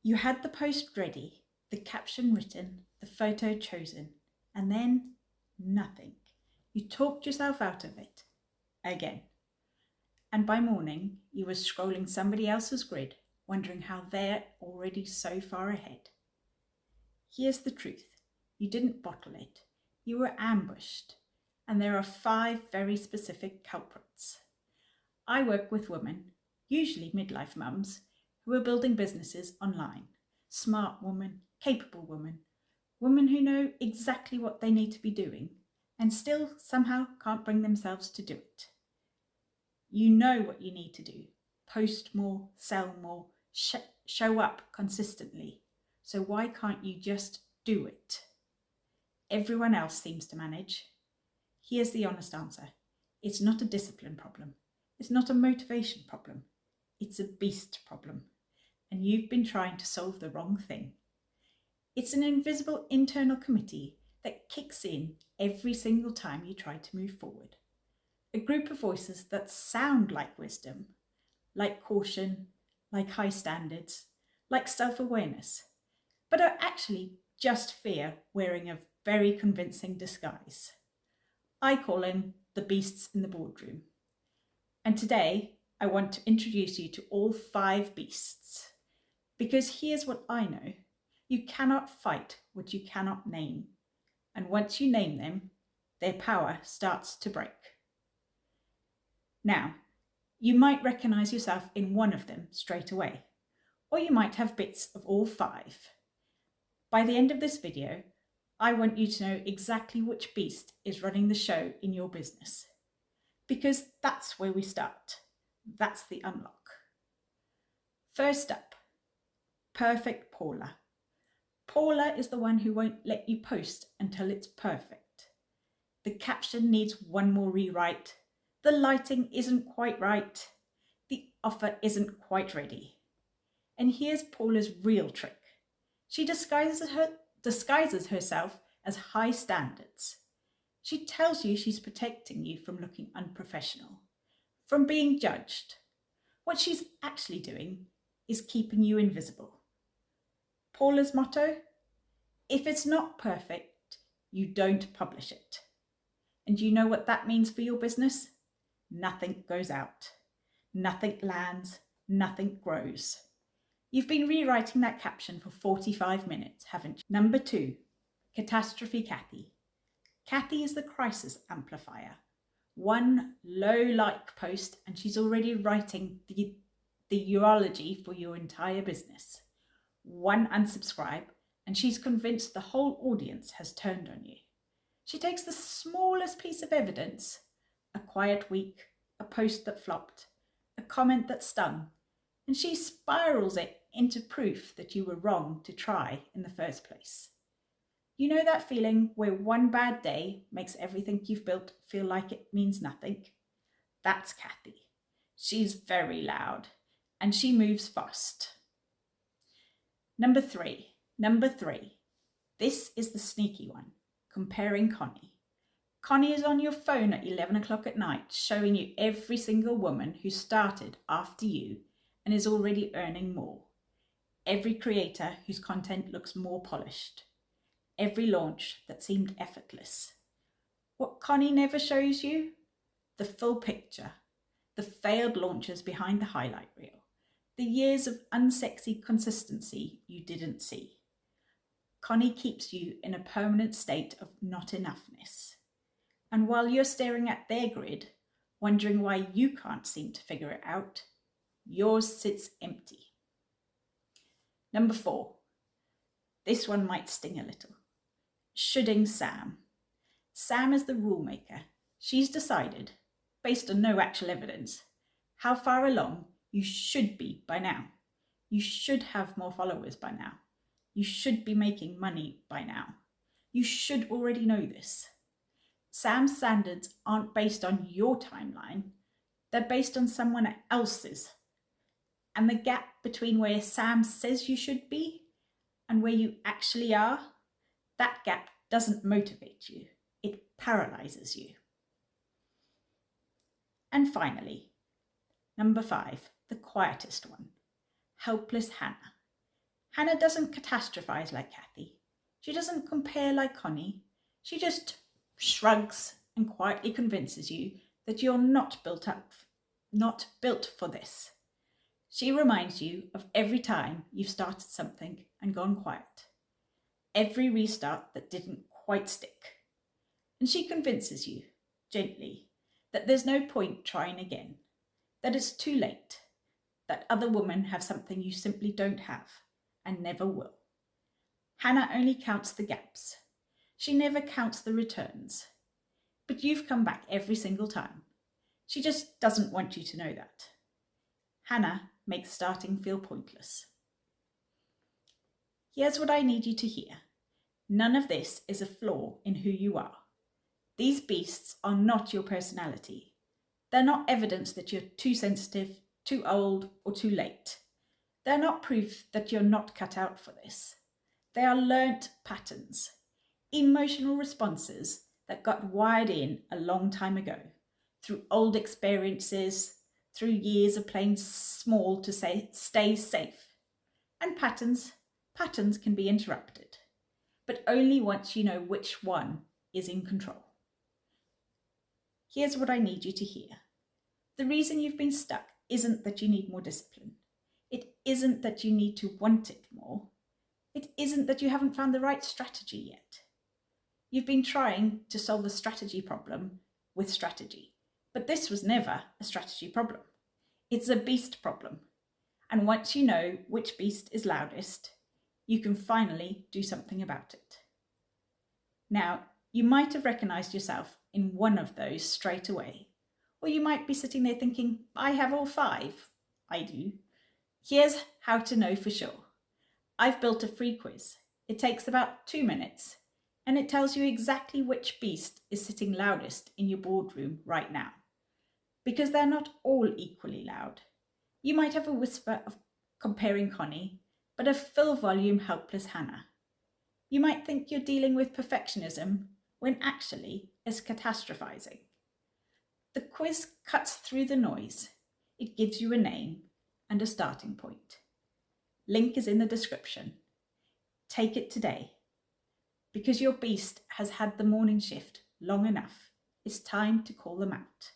You had the post ready, the caption written, the photo chosen, and then nothing. You talked yourself out of it again. And by morning, you were scrolling somebody else's grid, wondering how they're already so far ahead. Here's the truth. You didn't bottle it. You were ambushed. And there are 5 very specific culprits. I work with women, usually midlife mums, who are building businesses online. Smart women, capable women, women who know exactly what they need to be doing and still somehow can't bring themselves to do it. You know what you need to do. Post more, sell more, show up consistently. So why can't you just do it? Everyone else seems to manage. Here's the honest answer. It's not a discipline problem. It's not a motivation problem. It's a beast problem. And you've been trying to solve the wrong thing. It's an invisible internal committee that kicks in every single time you try to move forward. A group of voices that sound like wisdom, like caution, like high standards, like self-awareness, but are actually just fear wearing a very convincing disguise. I call them the beasts in the boardroom. And today, I want to introduce you to all 5 beasts. Because here's what I know. You cannot fight what you cannot name. And once you name them, their power starts to break. Now, you might recognize yourself in one of them straight away, or you might have bits of all 5. By the end of this video, I want you to know exactly which beast is running the show in your business. Because that's where we start. That's the unlock. First up, perfect Paula. Paula is the one who won't let you post until it's perfect. The caption needs one more rewrite. The lighting isn't quite right. The offer isn't quite ready. And here's Paula's real trick. She disguises herself as high standards. She tells you she's protecting you from looking unprofessional, from being judged. What she's actually doing is keeping you invisible. Paula's motto? If it's not perfect, you don't publish it. And you know what that means for your business? Nothing goes out. Nothing lands. Nothing grows. You've been rewriting that caption for 45 minutes, haven't you? Number 2, Catastrophe Kathy. Kathy is the crisis amplifier. One low like post and she's already writing the urology for your entire business. One unsubscribe and she's convinced the whole audience has turned on you. She takes the smallest piece of evidence, a quiet week, a post that flopped, a comment that stung, and she spirals it into proof that you were wrong to try in the first place. You know that feeling where one bad day makes everything you've built feel like it means nothing? That's Kathy. She's very loud and she moves fast. Number three. This is the sneaky one. Comparing Connie. Connie is on your phone at 11 o'clock at night, showing you every single woman who started after you and is already earning more. Every creator whose content looks more polished. Every launch that seemed effortless. What Connie never shows you? The full picture. The failed launches behind the highlight reel. The years of unsexy consistency you didn't see. Connie keeps you in a permanent state of not enoughness. And while you're staring at their grid, wondering why you can't seem to figure it out, yours sits empty. Number 4. This one might sting a little. Shoulding Sam. Sam is the rule maker. She's decided, based on no actual evidence, how far along you should be by now. You should have more followers by now. You should be making money by now. You should already know this. Sam's standards aren't based on your timeline. They're based on someone else's. And the gap between where Sam says you should be and where you actually are, that gap doesn't motivate you. It paralyzes you. And finally, number 5, the quietest one, helpless Hannah. Hannah doesn't catastrophize like Kathy. She doesn't compare like Connie. She just shrugs and quietly convinces you that you're not built for this. She reminds you of every time you've started something and gone quiet, every restart that didn't quite stick. And she convinces you, gently, that there's no point trying again, that it's too late, that other women have something you simply don't have and never will. Hannah only counts the gaps. She never counts the returns. But you've come back every single time. She just doesn't want you to know that. Hannah makes starting feel pointless. Here's what I need you to hear. None of this is a flaw in who you are. These beasts are not your personality. They're not evidence that you're too sensitive, too old, or too late. They're not proof that you're not cut out for this. They are learnt patterns, emotional responses that got wired in a long time ago, through old experiences, through years of playing small to stay safe. And patterns can be interrupted, but only once you know which one is in control. Here's what I need you to hear. The reason you've been stuck isn't that you need more discipline. It isn't that you need to want it more. It isn't that you haven't found the right strategy yet. You've been trying to solve the strategy problem with strategy, but this was never a strategy problem. It's a beast problem. And once you know which beast is loudest, you can finally do something about it. Now, you might have recognized yourself in one of those straight away, or you might be sitting there thinking, I have all 5. I do. Here's how to know for sure. I've built a free quiz. It takes about 2 minutes, and it tells you exactly which beast is sitting loudest in your boardroom right now. Because they're not all equally loud. You might have a whisper of comparing Connie, but a full volume helpless Hannah. You might think you're dealing with perfectionism when actually it's catastrophizing. The quiz cuts through the noise. It gives you a name and a starting point. Link is in the description. Take it today. Because your beast has had the morning shift long enough, it's time to call them out.